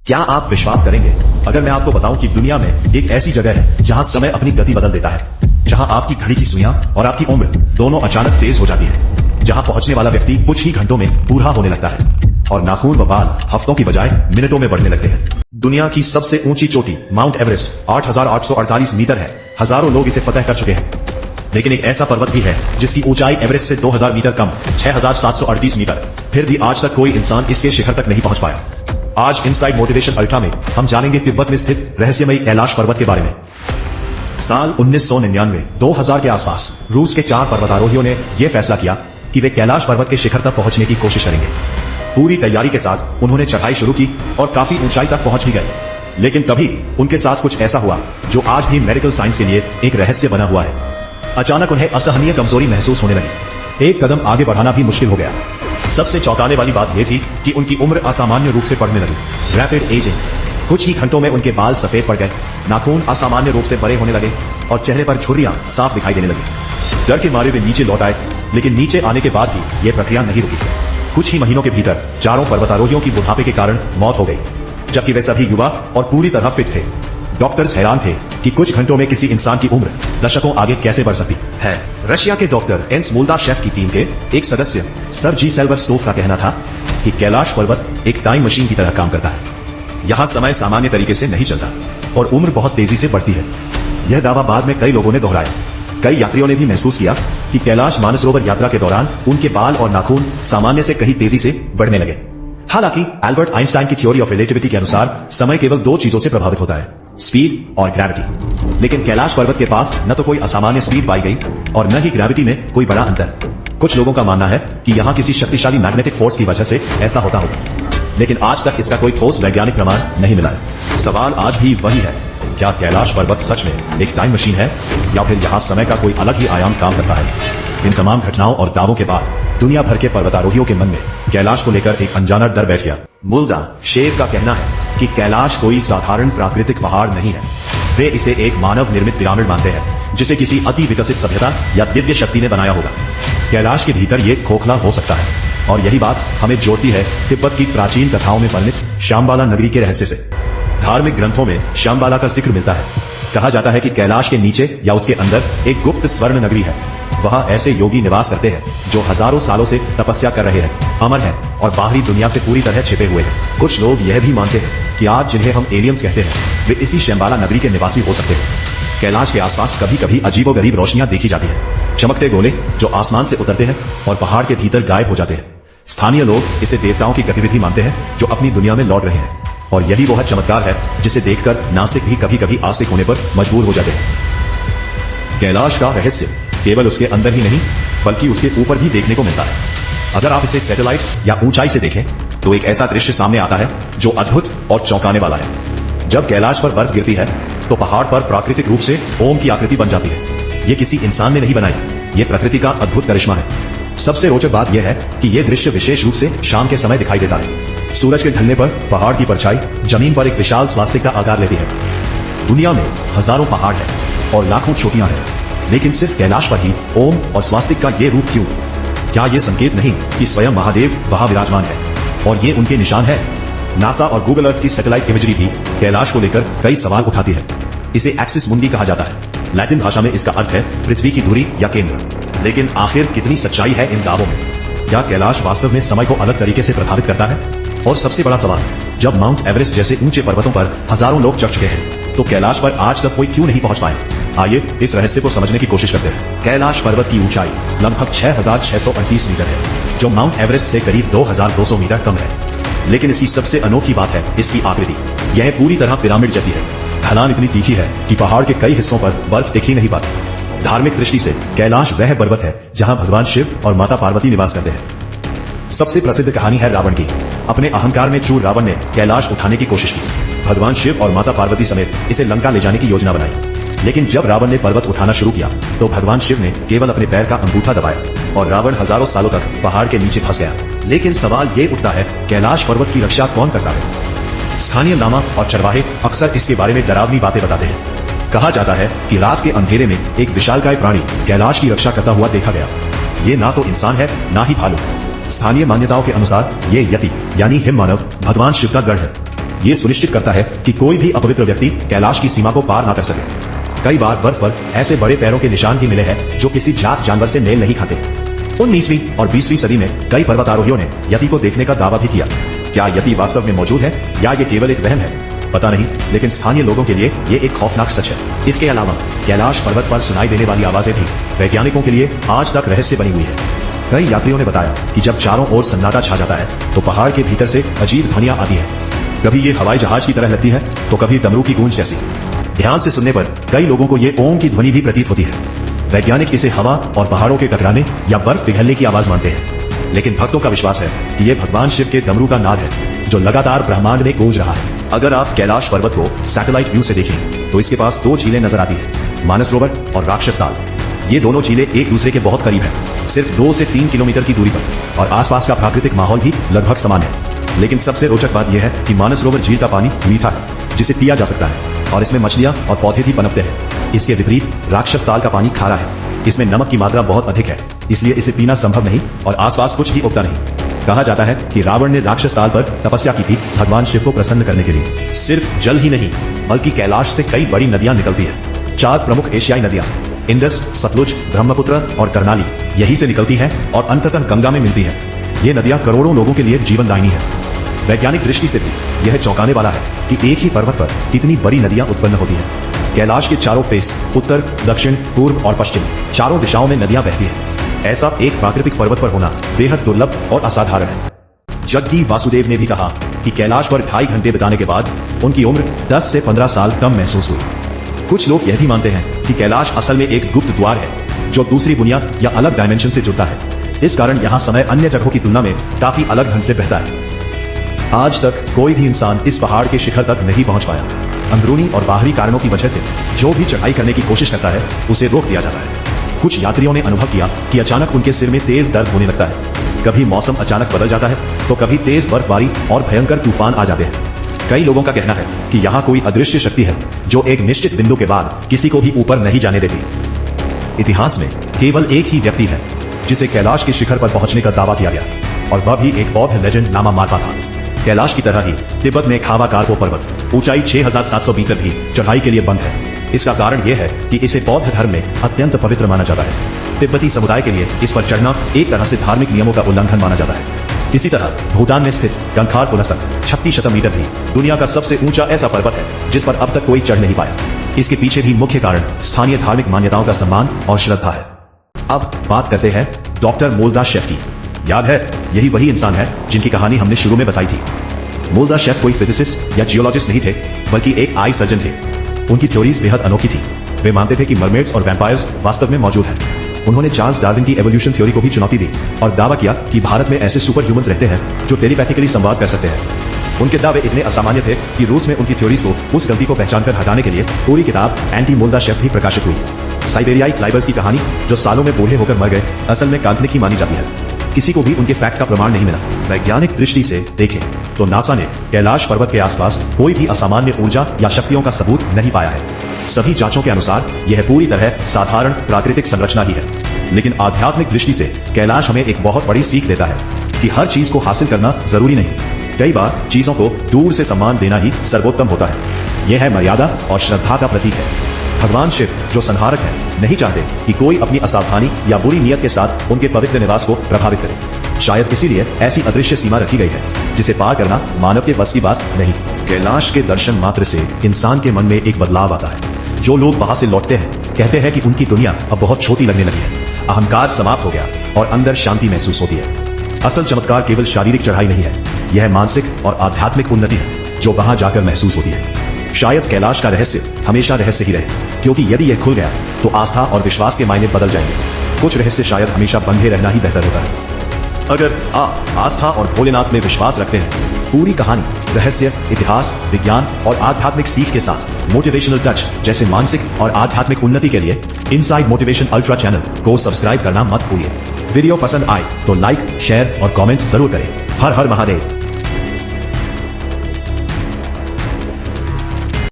क्या आप विश्वास करेंगे अगर मैं आपको बताऊं कि दुनिया में एक ऐसी जगह है जहां समय अपनी गति बदल देता है, जहां आपकी घड़ी की सुइयां और आपकी उम्र दोनों अचानक तेज हो जाती है, जहां पहुंचने वाला व्यक्ति कुछ ही घंटों में बूढ़ा होने लगता है और नाखून व बाल हफ्तों की बजाय मिनटों में बढ़ने लगते हैं। दुनिया की सबसे ऊंची चोटी माउंट एवरेस्ट 8,848 मीटर है। हजारों लोग इसे फतह कर चुके हैं, लेकिन एक ऐसा पर्वत भी है जिसकी ऊंचाई एवरेस्ट से 2000 मीटर कम 6,738 मीटर, फिर भी आज तक कोई इंसान इसके शिखर तक नहीं पहुंच पाया। आज इनसाइड मोटिवेशन अल्ट्रा में हम जानेंगे तिब्बत में स्थित रहस्यमयी कैलाश पर्वत के बारे में। साल 1999 2000 के आसपास रूस के 4 पर्वतारोहियों ने यह फैसला किया कि वे कैलाश पर्वत के शिखर तक पहुंचने की कोशिश करेंगे। पूरी तैयारी के साथ उन्होंने चढ़ाई शुरू की और काफी ऊंचाई तक पहुंच भी गए, लेकिन तभी उनके साथ कुछ ऐसा हुआ जो आज भी मेडिकल साइंस के लिए एक रहस्य बना हुआ है। अचानक उन्हें असहनीय कमजोरी महसूस होने लगी। एक कदम आगे बढ़ाना भी मुश्किल हो गया। सबसे चौंकाने वाली बात यह थी कि उनकी उम्र असामान्य रूप से बढ़ने लगी। Rapid ageing. कुछ ही घंटों में उनके बाल सफेद पड़ गए, नाखून असामान्य रूप से बड़े होने लगे और चेहरे पर झुर्रियां साफ दिखाई देने लगी। डर के मारे वे नीचे लौट आए, लेकिन नीचे आने के बाद भी यह प्रक्रिया नहीं रुकी। कुछ ही महीनों के भीतर चारों पर्वतारोहियों की बुढ़ापे के कारण मौत हो गई, जबकि वे सभी युवा और पूरी तरह फिट थे। डॉक्टर्स हैरान थे कि कुछ घंटों में किसी इंसान की उम्र दशकों आगे कैसे बढ़ सकती है। रशिया के डॉक्टर एंस मोल्दाशेव की टीम के एक सदस्य सर जी सेल्वरस्टोव का कहना था कि कैलाश पर्वत एक टाइम मशीन की तरह काम करता है। यहाँ समय सामान्य तरीके से नहीं चलता और उम्र बहुत तेजी से बढ़ती है। यह दावा बाद में कई लोगों ने दोहराया। कई यात्रियों ने भी महसूस किया कि कैलाश मानसरोवर यात्रा के दौरान उनके बाल और नाखून सामान्य से कहीं तेजी से बढ़ने लगे। हालांकि एल्बर्ट आइंस्टाइन की थ्योरी ऑफ रिलेटिविटी के अनुसार समय केवल 2 चीजों से प्रभावित होता है, स्पीड और ग्रेविटी। लेकिन कैलाश पर्वत के पास न तो कोई असामान्य स्पीड पाई गई और न ही ग्रेविटी में कोई बड़ा अंतर। कुछ लोगों का मानना है कि यहाँ किसी शक्तिशाली मैग्नेटिक फोर्स की वजह से ऐसा होता होगा, लेकिन आज तक इसका कोई ठोस वैज्ञानिक प्रमाण नहीं मिला है। सवाल आज भी वही है, क्या कैलाश पर्वत सच में एक टाइम मशीन है या फिर यहाँ समय का कोई अलग ही आयाम काम करता है। इन तमाम घटनाओं और दावों के बाद दुनिया भर के पर्वतारोहियों के मन में कैलाश को लेकर एक अनजाना डर बैठ गया। मोल्दाशेव का कहना है कि कैलाश कोई साधारण प्राकृतिक पहाड़ नहीं है। वे इसे एक मानव निर्मित पिरामिड मानते हैं, जिसे किसी अति विकसित सभ्यता या दिव्य शक्ति ने बनाया होगा। कैलाश के भीतर ये खोखला हो सकता है, और यही बात हमें जोड़ती है तिब्बत की प्राचीन कथाओं में वर्णित शाम्बाला नगरी के रहस्य से। धार्मिक ग्रंथों में शाम्बाला का जिक्र मिलता है। कहा जाता है कि कैलाश के नीचे या उसके अंदर एक गुप्त स्वर्ण नगरी है। वहाँ ऐसे योगी निवास करते हैं जो हजारों सालों से तपस्या कर रहे हैं, अमर हैं और बाहरी दुनिया से पूरी तरह छिपे हुए हैं। कुछ लोग यह भी मानते हैं कि आज जिन्हें हम एलियंस कहते हैं, वे इसी शम्बाला नगरी के निवासी हो सकते हैं। कैलाश के आसपास कभी कभी अजीबोगरीब रोशनियां देखी जाती है, चमकते गोले जो आसमान से उतरते हैं और पहाड़ के भीतर गायब हो जाते हैं। स्थानीय लोग इसे देवताओं की गतिविधि मानते हैं जो अपनी दुनिया में लौट रहे हैं, और यही वह चमत्कार है जिसे देखकर नास्तिक भी कभी कभी आस्तिक होने पर मजबूर हो जाते हैं। कैलाश का रहस्य केवल उसके अंदर ही नहीं बल्कि उसके ऊपर भी देखने को मिलता है। अगर आप इसे सैटेलाइट या ऊंचाई से देखें तो एक ऐसा दृश्य सामने आता है जो अद्भुत और चौंकाने वाला है। जब कैलाश पर बर्फ गिरती है तो पहाड़ पर प्राकृतिक रूप से ओम की आकृति बन जाती है। ये किसी इंसान ने नहीं बनाई, ये प्रकृति का अद्भुत करिश्मा है। सबसे रोचक बात यह है कि यह दृश्य विशेष रूप से शाम के समय दिखाई देता है। सूरज के ढलने पर पहाड़ की परछाई जमीन पर एक विशाल स्वास्तिक का आकार लेती है। दुनिया में हजारों पहाड़ हैं और लाखों चोटियां हैं, लेकिन सिर्फ कैलाश पर ही ओम और स्वास्तिक का ये रूप क्यों? क्या ये संकेत नहीं कि स्वयं महादेव वहां विराजमान है और ये उनके निशान है? नासा और गूगल अर्थ की सैटेलाइट इमेजरी भी कैलाश को लेकर कई सवाल उठाती है। इसे एक्सिस मुंडी कहा जाता है। लैटिन भाषा में इसका अर्थ है पृथ्वी की धुरी या केंद्र। लेकिन आखिर कितनी सच्चाई है इन दावों में? क्या कैलाश वास्तव में समय को अलग तरीके से प्रभावित करता है? और सबसे बड़ा सवाल, जब माउंट एवरेस्ट जैसे ऊंचे पर्वतों पर हजारों लोग चढ़ चुके हैं, तो कैलाश पर आज तक कोई क्यों नहीं पहुंच पाए? आइए इस रहस्य को समझने की कोशिश करते हैं। कैलाश पर्वत की ऊंचाई लगभग 6,638 मीटर है, जो माउंट एवरेस्ट से करीब 2,200 मीटर कम है। लेकिन इसकी सबसे अनोखी बात है इसकी आकृति। यह पूरी तरह पिरामिड जैसी है। ढलान इतनी तीखी है कि पहाड़ के कई हिस्सों पर बर्फ दिख ही नहीं पाती। धार्मिक दृष्टि से कैलाश वह पर्वत है जहां भगवान शिव और माता पार्वती निवास करते हैं। सबसे प्रसिद्ध कहानी है रावण की। अपने अहंकार में चूर रावण ने कैलाश उठाने की कोशिश की। भगवान शिव और माता पार्वती समेत इसे लंका ले जाने की योजना बनाई। लेकिन जब रावण ने पर्वत उठाना शुरू किया तो भगवान शिव ने केवल अपने पैर का अंगूठा दबाया और रावण हजारों सालों तक पहाड़ के नीचे फंस गया। लेकिन सवाल ये उठता है, कैलाश पर्वत की रक्षा कौन करता है? स्थानीय लामा और चरवाहे अक्सर इसके बारे में डरावनी बातें बताते हैं। कहा जाता है कि रात के अंधेरे में एक विशालकाय प्राणी कैलाश की रक्षा करता हुआ देखा गया। ये ना तो इंसान है ना ही भालू। स्थानीय मान्यताओं के अनुसार ये यति यानी हिम मानव भगवान शिव का गढ़ है। ये सुनिश्चित करता है कि कोई भी अपवित्र व्यक्ति कैलाश की सीमा को पार ना कर सके। कई बार बर्फ पर ऐसे बड़े पैरों के निशान भी मिले हैं जो किसी जात जानवर से मेल नहीं खाते। 19वीं और 20वीं सदी में कई पर्वतारोहियों ने यति को देखने का दावा भी किया। क्या यति वास्तव में मौजूद है या ये केवल एक वहम है, पता नहीं, लेकिन स्थानीय लोगों के लिए ये एक खौफनाक सच है। इसके अलावा कैलाश पर्वत पर सुनाई देने वाली आवाजें भी वैज्ञानिकों के लिए आज तक रहस्य बनी हुई है। कई यात्रियों ने बताया कि जब चारों ओर सन्नाटा छा जाता है तो पहाड़ के भीतर से अजीब ध्वनियां आती है। कभी ये हवाई जहाज की तरह लगती है तो कभी डमरू की गूंज जैसी। ध्यान से सुनने पर कई लोगों को ये ओम की ध्वनि भी प्रतीत होती है। वैज्ञानिक इसे हवा और पहाड़ों के टकराने या बर्फ पिघलने की आवाज मानते हैं, लेकिन भक्तों का विश्वास है कि ये भगवान शिव के डमरू का नाद है जो लगातार ब्रह्मांड में गूंज रहा है। अगर आप कैलाश पर्वत को सैटेलाइट व्यू से देखें तो इसके पास 2 झीलें नजर आती है, मानसरोवर और राक्षस ताल। ये दोनों झीलें एक दूसरे के बहुत करीब हैं, सिर्फ 2 से 3 किलोमीटर की दूरी पर, और आसपास का प्राकृतिक माहौल भी लगभग समान है। लेकिन सबसे रोचक बात यह है कि मानसरोवर झील का पानी मीठा है, जिसे पिया जा सकता है, और इसमें मछलियां और पौधे भी पनपते हैं। इसके विपरीत राक्षस ताल का पानी खारा है, इसमें नमक की मात्रा बहुत अधिक है, इसलिए इसे पीना संभव नहीं और आसपास कुछ भी उगता नहीं। कहा जाता है कि रावण ने राक्षस ताल पर तपस्या की थी भगवान शिव को प्रसन्न करने के लिए। सिर्फ जल ही नहीं बल्कि कैलाश से कई बड़ी नदियां निकलती हैं। 4 प्रमुख एशियाई नदियां इंडस, सतलुज, ब्रह्मपुत्र और कर्नाली यहीं से निकलती हैं और अंततः गंगा में मिलती है। ये नदियां करोड़ों लोगों के लिए जीवनदायिनी है। वैज्ञानिक दृष्टि से भी यह चौंकाने वाला है कि एक ही पर्वत पर इतनी बड़ी नदियां उत्पन्न होती हैं। कैलाश के चारों फेस उत्तर, दक्षिण, पूर्व और पश्चिम चारों दिशाओं में नदियां बहती हैं। ऐसा एक प्राकृतिक पर्वत पर होना बेहद दुर्लभ और असाधारण है। जग्गी वासुदेव ने भी कहा कि कैलाश पर 2.5 घंटे बिताने के बाद उनकी उम्र 10 से 15 साल कम महसूस हुई। कुछ लोग यह भी मानते हैं कि कैलाश असल में एक गुप्त द्वार है जो दूसरी दुनिया या अलग डायमेंशन से जुड़ता है। इस कारण यहाँ समय अन्य जगहों की तुलना में काफी अलग ढंग से बहता है। आज तक कोई भी इंसान इस पहाड़ के शिखर तक नहीं पहुंच पाया। अंदरूनी और बाहरी कारणों की वजह से जो भी चढ़ाई करने की कोशिश करता है उसे रोक दिया जाता है। कुछ यात्रियों ने अनुभव किया कि अचानक उनके सिर में तेज दर्द होने लगता है। कभी मौसम अचानक बदल जाता है तो कभी तेज बर्फबारी और भयंकर तूफान आ जाते हैं। कई लोगों का कहना है कि यहाँ कोई अदृश्य शक्ति है जो एक निश्चित बिंदु के बाद किसी को भी ऊपर नहीं जाने देती। इतिहास में केवल एक ही व्यक्ति है जिसे कैलाश के शिखर पर पहुंचने का दावा किया गया, और वह भी एक बौद्ध लेजेंड लामा मार्पा था। कैलाश की तरह ही तिब्बत में खावा कारपो पर्वत ऊंचाई 6700 मीटर भी चढ़ाई के लिए बंद है। इसका कारण यह है कि इसे बौद्ध धर्म में अत्यंत पवित्र माना जाता है। तिब्बती समुदाय के लिए इस पर चढ़ना एक तरह से धार्मिक नियमों का उल्लंघन माना जाता है। इसी तरह भूटान में स्थित गंखार पुलसक 3600 मीटर भी दुनिया का सबसे ऊंचा ऐसा पर्वत है जिस पर अब तक कोई चढ़ नहीं पाया। इसके पीछे भी मुख्य कारण स्थानीय धार्मिक मान्यताओं का सम्मान और श्रद्धा है। अब बात करते हैं डॉक्टर मोल्दा शेफ की। याद है, यही वही इंसान है जिनकी कहानी हमने शुरू में बताई थी। मोल्दा शेफ कोई फिजिसिस्ट या जियोलॉजिस्ट नहीं थे, बल्कि एक आई सर्जन थे। उनकी थ्योरीज बेहद अनोखी थी। वे मानते थे कि मरमेड्स और वैम्पायर्स वास्तव में मौजूद हैं। उन्होंने चार्ल्स डार्विन की एवोल्यूशन थ्योरी को भी चुनौती दी और दावा किया कि भारत में ऐसे सुपर ह्यूमंस रहते हैं जो टेलीपैथिकली संवाद कर सकते हैं। उनके दावे इतने असामान्य थे कि रूस में उनकी थ्योरीज को उस गलती को पहचानकर हटाने के लिए पूरी किताब एंटी मोल्दा शेफ भी प्रकाशित हुई। साइबेरियाई क्लाइबर्स की कहानी, जो सालों में बूढ़े होकर मर गए, असल में काल्पनिक ही मानी जाती है। किसी को भी उनके फैक्ट का प्रमाण नहीं मिला। वैज्ञानिक दृष्टि से देखें तो नासा ने कैलाश पर्वत के आसपास कोई भी असामान्य ऊर्जा या शक्तियों का सबूत नहीं पाया है। सभी जांचों के अनुसार यह पूरी तरह साधारण प्राकृतिक संरचना ही है। लेकिन आध्यात्मिक दृष्टि से कैलाश हमें एक बहुत बड़ी सीख देता है कि हर चीज को हासिल करना जरूरी नहीं। कई बार चीजों को दूर से सम्मान देना ही सर्वोत्तम होता है। यह है मर्यादा और श्रद्धा का प्रतीक है। भगवान शिव, जो संहारक है, नहीं चाहते कि कोई अपनी असावधानी या बुरी नीयत के साथ उनके पवित्र निवास को प्रभावित करे। शायद इसीलिए ऐसी अदृश्य सीमा रखी गई है जिसे पार करना मानव के बस की बात नहीं। कैलाश के दर्शन मात्र से इंसान के मन में एक बदलाव आता है। जो लोग वहां से लौटते हैं कहते हैं कि उनकी दुनिया अब बहुत छोटी लगने लगी है। अहंकार समाप्त हो गया और अंदर शांति महसूस होती है। असल चमत्कार केवल शारीरिक चढ़ाई नहीं है, यह मानसिक और आध्यात्मिक उन्नति है जो वहां जाकर महसूस होती है। शायद कैलाश का रहस्य हमेशा रहस्य ही रहे, क्योंकि यदि यह खुल गया तो आस्था और विश्वास के मायने बदल जाएंगे। कुछ रहस्य शायद हमेशा बंधे रहना ही बेहतर होता है। अगर आप आस्था और भोलेनाथ में विश्वास रखते हैं, पूरी कहानी, रहस्य, इतिहास, विज्ञान और आध्यात्मिक सीख के साथ मोटिवेशनल टच जैसे मानसिक और आध्यात्मिक उन्नति के लिए इनसाइड मोटिवेशन अल्ट्रा चैनल को सब्सक्राइब करना मत भूलिए। वीडियो पसंद आए तो लाइक, शेयर और कमेंट जरूर करें। हर हर महादेव।